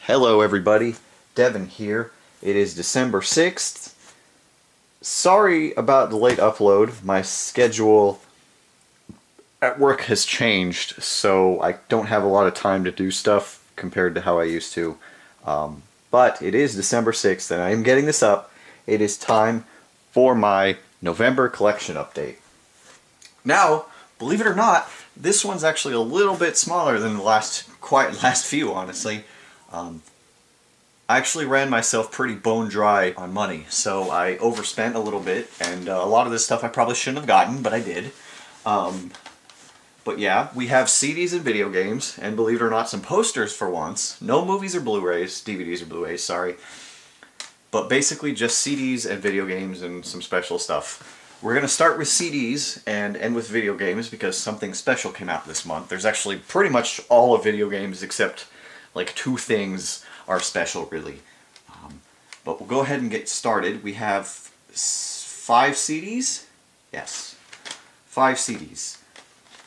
Hello everybody, Devin here. It is December 6th. Sorry about the late upload. My schedule at work has changed, so I don't have a lot of time to do stuff compared to how I used to. But it is December 6th and I am getting this up. It is time for my November collection update. Now, believe it or not, this one's actually a little bit smaller than the last few, honestly. I actually ran myself pretty bone dry on money, so I overspent a little bit, and a lot of this stuff I probably shouldn't have gotten, but I did. But yeah, we have CDs and video games, and believe it or not, some posters for once. No movies or Blu-rays, DVDs or Blu-rays, sorry. But basically just CDs and video games and some special stuff. We're going to start with CDs and end with video games because something special came out this month. There's actually pretty much all of video games except like two things are special, really. But we'll go ahead and get started. We have 5 CDs? Yes, 5 CDs.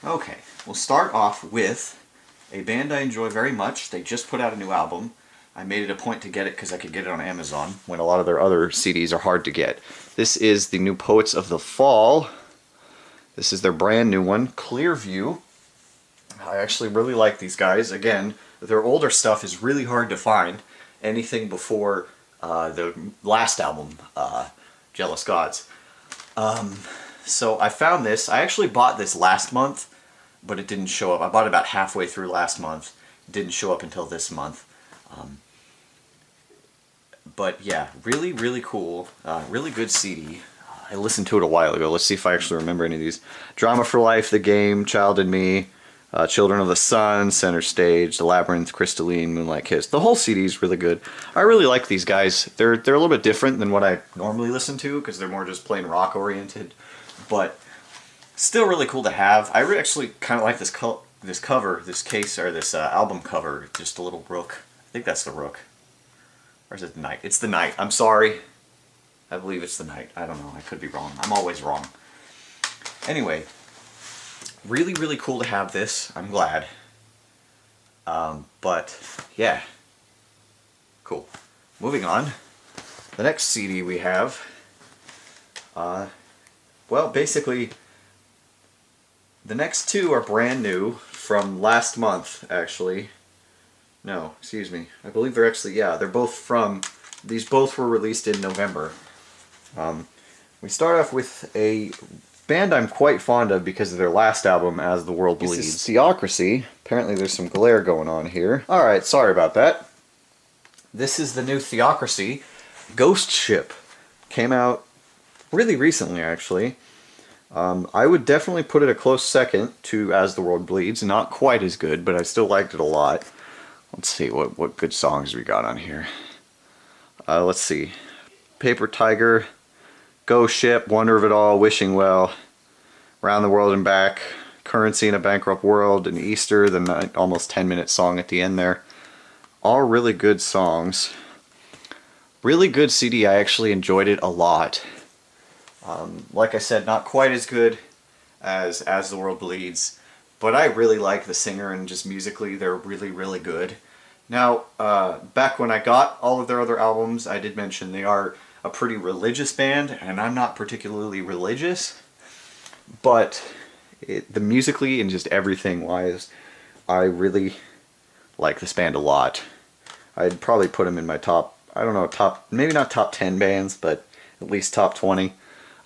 Okay, we'll start off with a band I enjoy very much. They just put out a new album. I made it a point to get it because I could get it on Amazon when a lot of their other CDs are hard to get. This is the new Poets of the Fall. This is their brand new one, Clearview. I actually really like these guys. Again, their older stuff is really hard to find. Anything before the last album, Jealous Gods. So I found this. I actually bought this last month, but it didn't show up. I bought it about halfway through last month. It didn't show up until this month. But yeah, really, really cool. Really good CD. I listened to it a while ago. Let's see if I actually remember any of these. Drama for Life, The Game, Child in Me, Children of the Sun, Center Stage, The Labyrinth, Crystalline, Moonlight Kiss. The whole CD is really good. I really like these guys. They're a little bit different than what I normally listen to because they're more just plain rock oriented, but still really cool to have. I actually kind of like this cover, this case, or this album cover. Just a little rook. I think that's the rook. Or is it the knight? It's the knight. I'm sorry. I believe it's the knight. I don't know. I could be wrong. I'm always wrong. Anyway, really, really cool to have this. I'm glad. But, yeah. Cool. Moving on. The next CD we have, well, basically, the next two are brand new from last month, actually. No, excuse me. I believe they're actually, yeah, they're both from, these both were released in November. We start off with a band I'm quite fond of because of their last album, As the World Bleeds. This is Theocracy. Apparently there's some glare going on here. Alright, sorry about that. This is the new Theocracy. Ghost Ship. Came out really recently, actually. I would definitely put it a close second to As the World Bleeds. Not quite as good, but I still liked it a lot. Let's see, what good songs we got on here. Let's see. Paper Tiger, Ghost Ship, Wonder of It All, Wishing Well, Round the World and Back, Currency in a Bankrupt World, and Easter, the almost 10-minute song at the end there. All really good songs. Really good CD. I actually enjoyed it a lot. Like I said, not quite as good as the World Bleeds, but I really like the singer, and just musically they're really, really good. Now, back when I got all of their other albums, I did mention they are a pretty religious band, and I'm not particularly religious, but the musically and just everything wise, I really like this band a lot. I'd probably put them in my top, I don't know, maybe not top 10 bands, but at least top 20.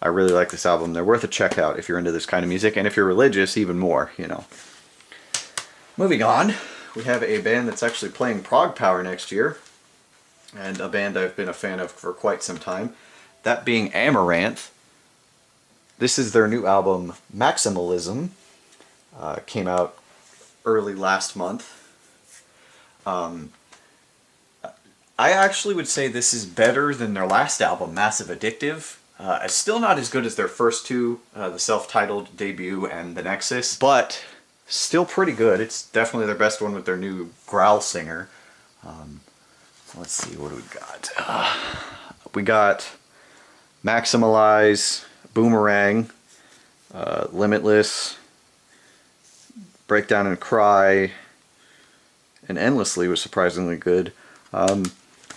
I really like this album. They're worth a check out if you're into this kind of music, and if you're religious, even more, you know. Moving on, we have a band that's actually playing Prog Power next year, and a band I've been a fan of for quite some time, that being Amaranth. This is their new album, Maximalism. Came out early last month. I actually would say this is better than their last album, Massive Addictive. It's still not as good as their first two, the self-titled debut and The Nexus, but still pretty good. It's definitely their best one with their new growl singer. Let's see, what do we got? We got Maximalize, Boomerang, Limitless, Breakdown and Cry, and Endlessly was surprisingly good.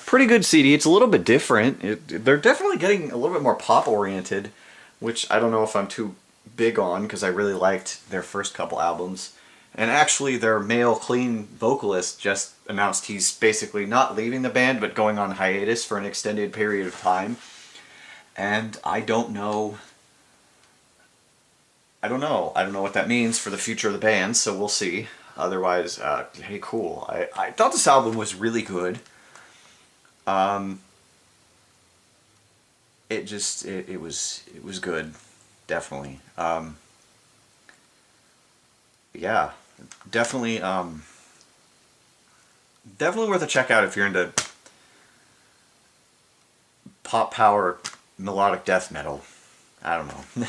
Pretty good CD. It's a little bit different. They're definitely getting a little bit more pop oriented, which I don't know if I'm too big on because I really liked their first couple albums. And actually, their male clean vocalist just announced he's basically not leaving the band but going on hiatus for an extended period of time. And I don't know. I don't know what that means for the future of the band, so we'll see. Otherwise, hey, cool. I thought this album was really good. It was good, definitely. Yeah, definitely definitely worth a check out if you're into pop power melodic death metal. I don't know.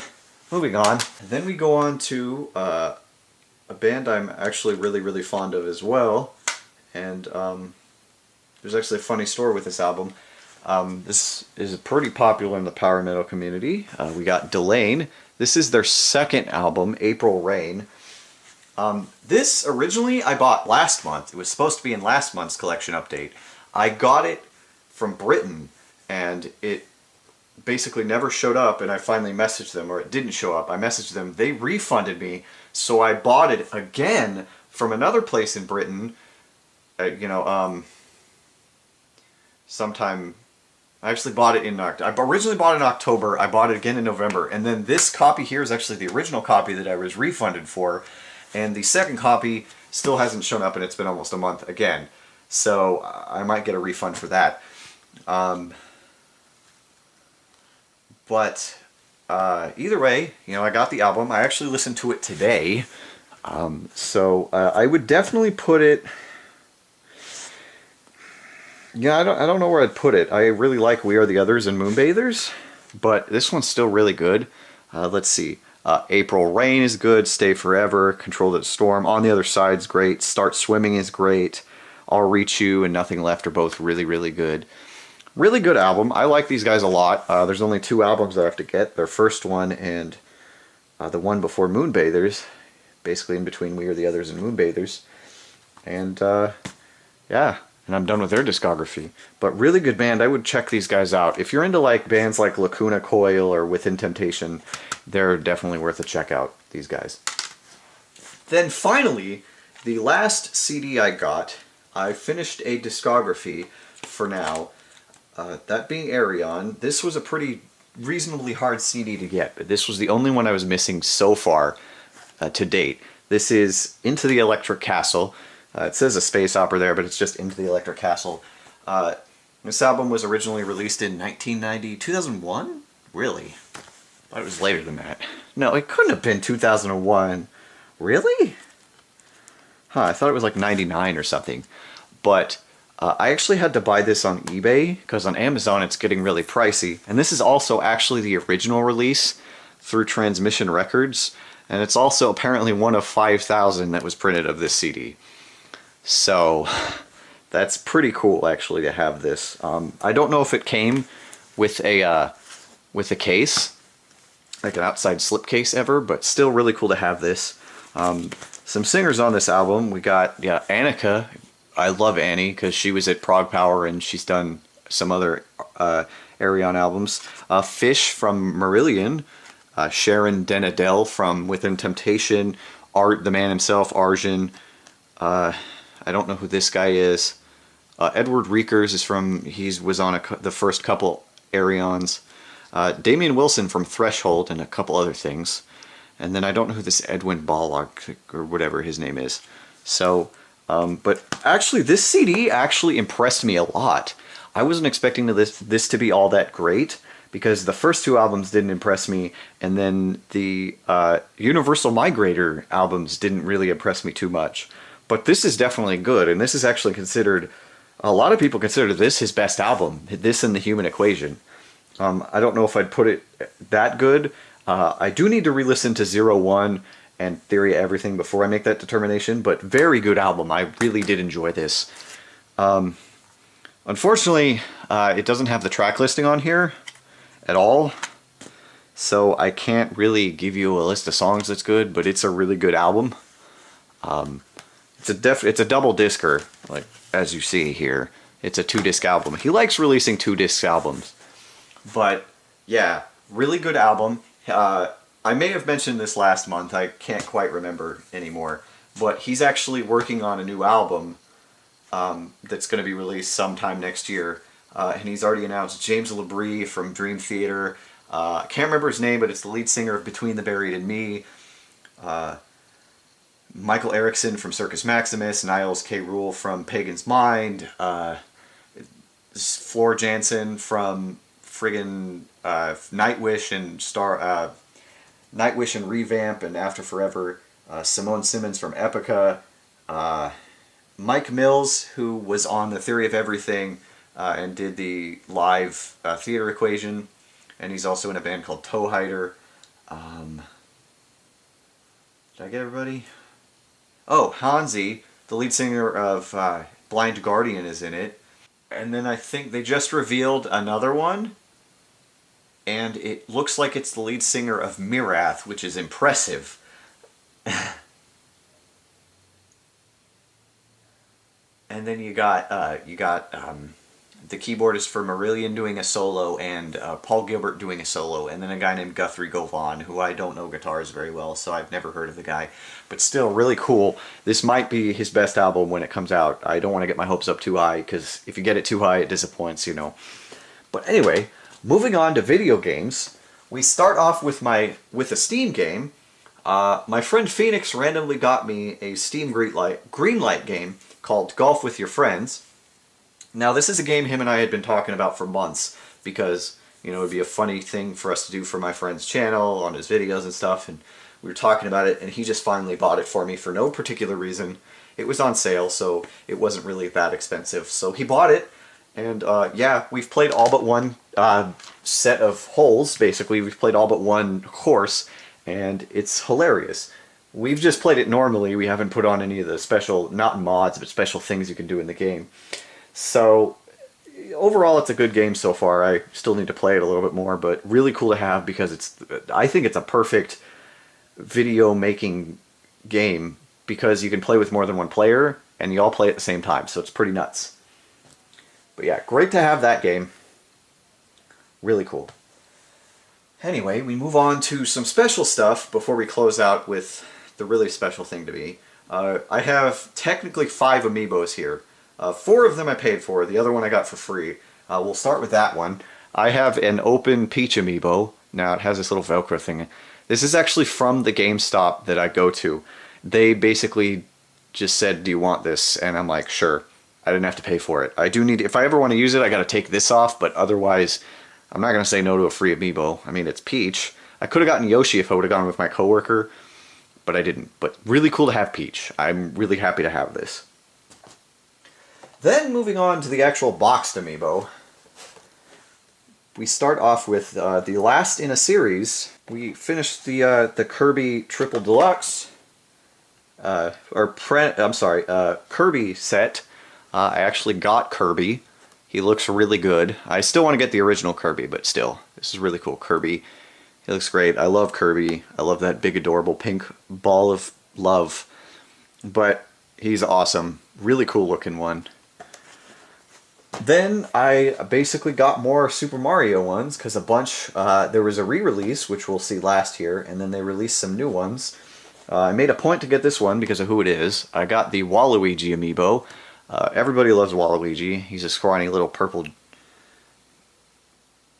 Moving on. Then we go on to a band I'm actually really fond of as well, and there's actually a funny story with this album. This is pretty popular in the power metal community. We got Delain. This is their second album, April Rain. This originally I bought last month. It was supposed to be in last month's collection update. I got it from Britain, and it basically never showed up, and I finally messaged them, or it didn't show up. I messaged them. They refunded me, so I bought it again from another place in Britain, sometime. I actually bought it in October. I originally bought it in October. I bought it again in November. And then this copy here is actually the original copy that I was refunded for. And the second copy still hasn't shown up, and it's been almost a month again. So I might get a refund for that. But either way, I got the album. I actually listened to it today. So I would definitely put it... Yeah, I don't know where I'd put it. I really like We Are the Others and Moonbathers, but this one's still really good. Let's see. April Rain is good. Stay Forever. Control the Storm. On the Other Side's great. Start Swimming is great. I'll Reach You and Nothing Left are both really good. Really good album. I like these guys a lot. There's only 2 albums I have to get. Their first one and the one before Moonbathers. Basically in between We Are the Others and Moonbathers. And yeah. And I'm done with their discography. But really good band. I would check these guys out. If you're into like bands like Lacuna Coil or Within Temptation, they're definitely worth a check out, these guys. Then finally, the last CD I got, I finished a discography for now. That being Ayreon. This was a pretty reasonably hard CD to get, but this was the only one I was missing so far to date. This is Into the Electric Castle. It says a space opera there, but it's just Into the Electric Castle. This album was originally released in 2001? Really? I thought it was later than that. No, it couldn't have been 2001. Really? Huh, I thought it was like 99 or something. But I actually had to buy this on eBay, because on Amazon it's getting really pricey. And this is also actually the original release through Transmission Records. And it's also apparently one of 5,000 that was printed of this CD. So that's pretty cool, actually, to have this. I don't know if it came with a case, like an outside slipcase ever, but still really cool to have this. Some singers on this album. We got Annika. I love Annie because she was at Prog Power and she's done some other Ayreon albums. Fish from Marillion. Sharon Den Adel from Within Temptation. Art, the man himself, Arjun. I don't know who this guy is. Edward Riekers is from, was on the first couple Ayreons. Damian Wilson from Threshold and a couple other things. And then I don't know who this Edwin Ballock or whatever his name is. So, but actually this CD actually impressed me a lot. I wasn't expecting this to be all that great because the first 2 albums didn't impress me, and then the Universal Migrator albums didn't really impress me too much. But this is definitely good, and this is actually considered, a lot of people consider this his best album, this and The Human Equation. I don't know if I'd put it that good. I do need to re-listen to 01 and Theory of Everything before I make that determination, but very good album. I really did enjoy this. Unfortunately, it doesn't have the track listing on here at all, so I can't really give you a list of songs that's good, but it's a really good album. It's a double discer, like as you see here. It's a 2-disc album. He likes releasing 2-disc albums. But yeah, really good album. I may have mentioned this last month. I can't quite remember anymore. But he's actually working on a new album that's going to be released sometime next year. And he's already announced James LaBrie from Dream Theater. I can't remember his name, but it's the lead singer of Between the Buried and Me. Michael Erickson from Circus Maximus. Niles K. Rule from Pagan's Mind. Floor Jansen from friggin' Nightwish and Nightwish and Revamp and After Forever. Simone Simmons from Epica. Mike Mills, who was on The Theory of Everything and did the live theater equation. And he's also in a band called Toe Hider. Did I get everybody? Oh, Hansi, the lead singer of Blind Guardian, is in it. And then I think they just revealed another one. And it looks like it's the lead singer of Mirath, which is impressive. And then you got the keyboardist for Marillion doing a solo, and Paul Gilbert doing a solo, and then a guy named Guthrie Govan, who I don't know guitars very well, so I've never heard of the guy. But still, really cool. This might be his best album when it comes out. I don't want to get my hopes up too high, because if you get it too high, it disappoints, you know. But anyway, moving on to video games, we start off with a Steam game. My friend Phoenix randomly got me a Steam Greenlight game called Golf with Your Friends. Now, this is a game him and I had been talking about for months because, you know, it would be a funny thing for us to do for my friend's channel, on his videos and stuff, and we were talking about it, and he just finally bought it for me for no particular reason. It was on sale, so it wasn't really that expensive. So he bought it, and yeah, we've played all but one set of holes, basically. We've played all but one course, and it's hilarious. We've just played it normally. We haven't put on any of the special, not mods, but special things you can do in the game. So, overall, it's a good game so far. I still need to play it a little bit more, but really cool to have because I think it's a perfect video making game because you can play with more than one player and you all play at the same time, so it's pretty nuts. But yeah, great to have that game. Really cool. Anyway, we move on to some special stuff before we close out with the really special thing to be. I have technically 5 amiibos here. 4 of them I paid for, the other one I got for free. We'll start with that one. I have an open Peach amiibo. Now it has this little Velcro thing. This is actually from the GameStop that I go to. They basically just said, do you want this? And I'm like, sure. I didn't have to pay for it. I do need, if I ever want to use it, I gotta take this off, but otherwise, I'm not gonna say no to a free amiibo. I mean, it's Peach. I could have gotten Yoshi if I would have gone with my coworker, but I didn't. But really cool to have Peach. I'm really happy to have this. Then moving on to the actual boxed amiibo, we start off with the last in a series. We finished the Kirby Triple Deluxe, Kirby set. I actually got Kirby. He looks really good. I still want to get the original Kirby, but still, this is really cool. Kirby, he looks great. I love Kirby. I love that big adorable pink ball of love. But he's awesome. Really cool looking one. Then I basically got more Super Mario ones because a bunch, there was a re-release, which we'll see last year, and then they released some new ones. I made a point to get this one because of who it is. I got the Waluigi amiibo. Everybody loves Waluigi. He's a scrawny little purple,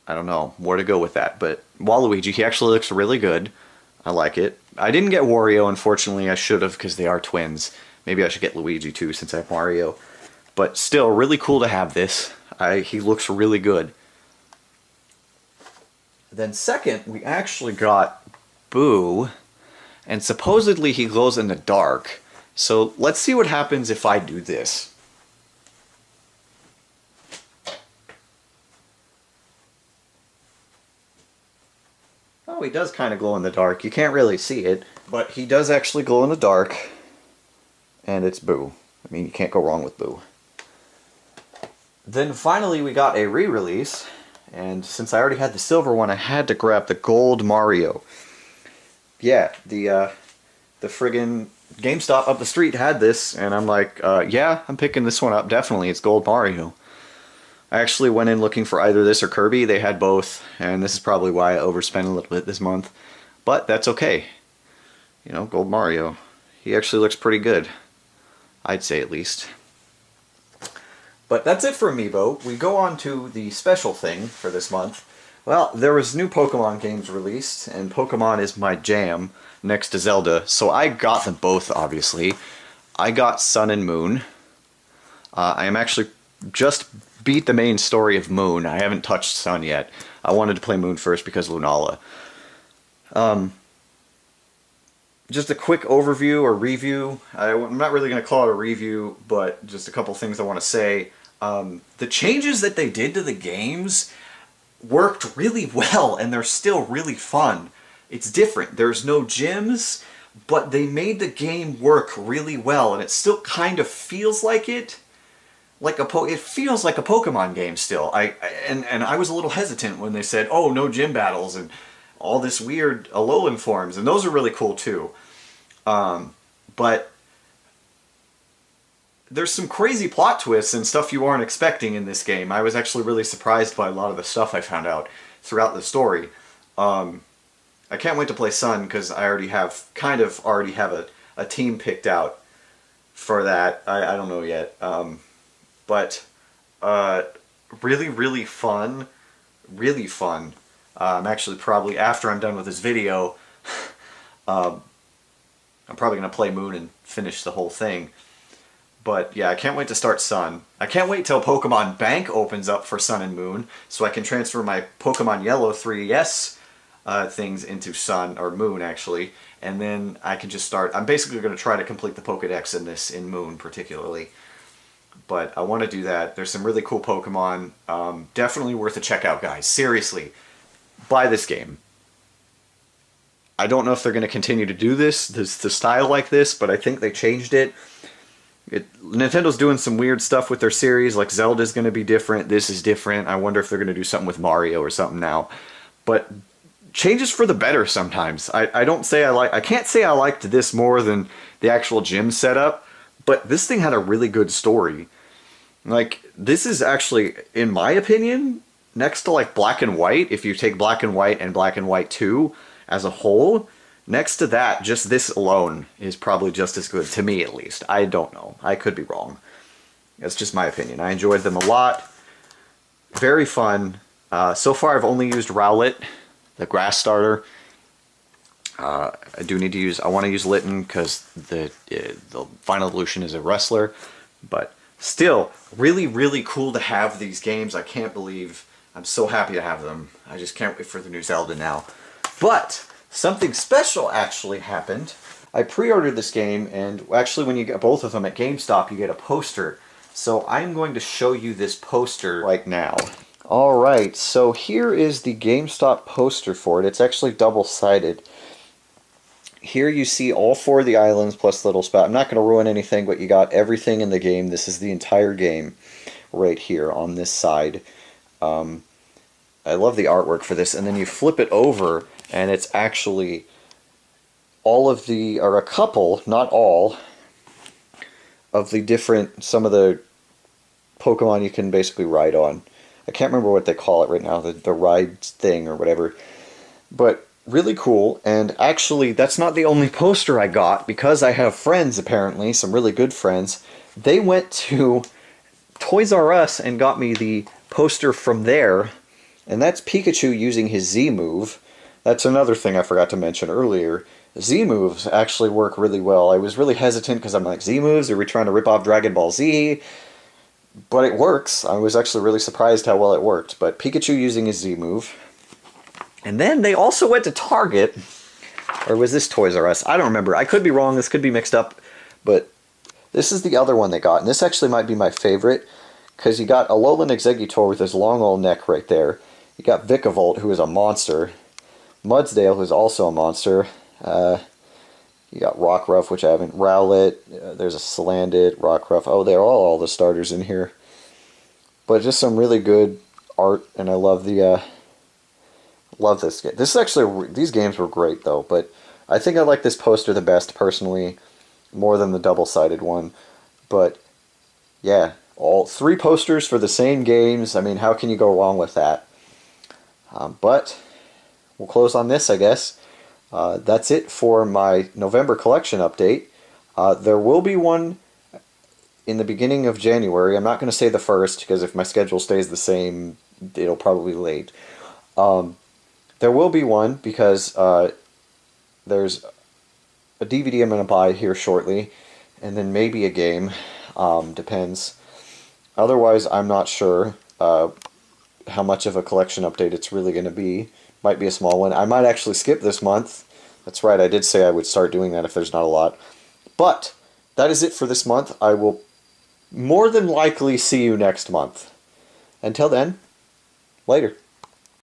I don't know where to go with that, but Waluigi, he actually looks really good. I like it. I didn't get Wario, unfortunately. I should have because they are twins. Maybe I should get Luigi too since I have Mario. But still, really cool to have this. He looks really good. Then second, we actually got Boo, and supposedly he glows in the dark. So let's see what happens if I do this. Oh, he does kind of glow in the dark. You can't really see it, but he does actually glow in the dark. And it's Boo. I mean, you can't go wrong with Boo. Then finally we got a re-release, and since I already had the silver one, I had to grab the gold Mario. Yeah, the friggin' GameStop up the street had this, and I'm like, yeah, I'm picking this one up, definitely, it's gold Mario. I actually went in looking for either this or Kirby. They had both, and this is probably why I overspent a little bit this month. But that's okay. You know, Gold Mario. He actually looks pretty good. I'd say at least. But that's it for Amiibo. We go on to the special thing for this month. Well, there was new Pokemon games released, and Pokemon is my jam next to Zelda, so I got them both, obviously. I got Sun and Moon. I am actually just beat the main story of Moon. I haven't touched Sun yet. I wanted to play Moon first because Lunala. Just a quick overview or review. I'm not really going to call it a review, but just a couple things I want to say. The changes that they did to the games worked really well, and they're still really fun. It's different. There's no gyms, but they made the game work really well, and it still kind of feels like it. It feels like a Pokemon game still. And I was a little hesitant when they said, "Oh, no gym battles," and all this weird Alolan forms, and those are really cool too. But there's some crazy plot twists and stuff you aren't expecting in this game. I was actually really surprised by a lot of the stuff I found out throughout the story. I can't wait to play Sun because I already have a team picked out for that. I don't know yet. But really, really fun. Really fun. I'm actually probably, after I'm done with this video, I'm probably going to play Moon and finish the whole thing. But yeah, I can't wait to start Sun. I can't wait till Pokemon Bank opens up for Sun and Moon, so I can transfer my Pokemon Yellow 3DS things into Sun, or Moon actually, and then I can just start. I'm basically going to try to complete the Pokedex in Moon particularly. But I want to do that. There's some really cool Pokemon. Definitely worth a check out, guys. Seriously, buy this game. I don't know if they're going to continue to do the style like this, but I think they changed it. Nintendo's doing some weird stuff with their series, like Zelda's going to be different, this is different. I wonder if they're going to do something with Mario or something now. But changes for the better sometimes. I can't say I liked this more than the actual gym setup, but this thing had a really good story. Like, this is actually, in my opinion, next to like Black and White, if you take Black and White and Black and White 2 as a whole, next to that, just this alone is probably just as good, to me at least. I don't know. I could be wrong. That's just my opinion. I enjoyed them a lot. Very fun. So far I've only used Rowlet, the grass starter. I want to use Litten because the Final Evolution is a wrestler. But still, really, really cool to have these games. I can't believe, I'm so happy to have them. I just can't wait for the new Zelda now. But something special actually happened. I pre-ordered this game, and actually when you get both of them at GameStop, you get a poster. So I'm going to show you this poster right now. Alright, so here is the GameStop poster for it. It's actually double-sided. Here you see all 4 of the islands plus Little Spot. I'm not going to ruin anything, but you got everything in the game. This is the entire game right here on this side. I love the artwork for this. And then you flip it over, and it's actually all of the, or a couple, not all, of the different, some of the Pokemon you can basically ride on. I can't remember what they call it right now, the ride thing or whatever. But really cool, and actually that's not the only poster I got, because I have friends apparently, some really good friends. They went to Toys R Us and got me the poster from there, and that's Pikachu using his Z move. That's another thing I forgot to mention earlier. Z moves actually work really well. I was really hesitant because I'm like, Z moves? Are we trying to rip off Dragon Ball Z? But it works. I was actually really surprised how well it worked. But Pikachu using his Z move. And then they also went to Target. Or was this Toys R Us? I don't remember. I could be wrong. This could be mixed up. But this is the other one they got. And this actually might be my favorite. Because you got Alolan Exeggutor with his long old neck right there. You got Vikavolt, who is a monster. Mudsdale, who's also a monster. You got Rockruff, which I haven't. Rowlet. There's a Salandit, Rockruff. Oh, they're all the starters in here. But just some really good art, and I love the love this game. This is actually, these games were great though, but I think I like this poster the best personally, more than the double-sided one. But yeah, All 3 posters for the same games. I mean, how can you go wrong with that? But we'll close on this, I guess. That's it for my November collection update. There will be one in the beginning of January. I'm not going to say the first, because if my schedule stays the same, it'll probably be late. There will be one because there's a DVD I'm going to buy here shortly, and then maybe a game. Depends. Otherwise, I'm not sure how much of a collection update it's really going to be. Might be a small one. I might actually skip this month. That's right, I did say I would start doing that if there's not a lot. But that is it for this month. I will more than likely see you next month. Until then, later.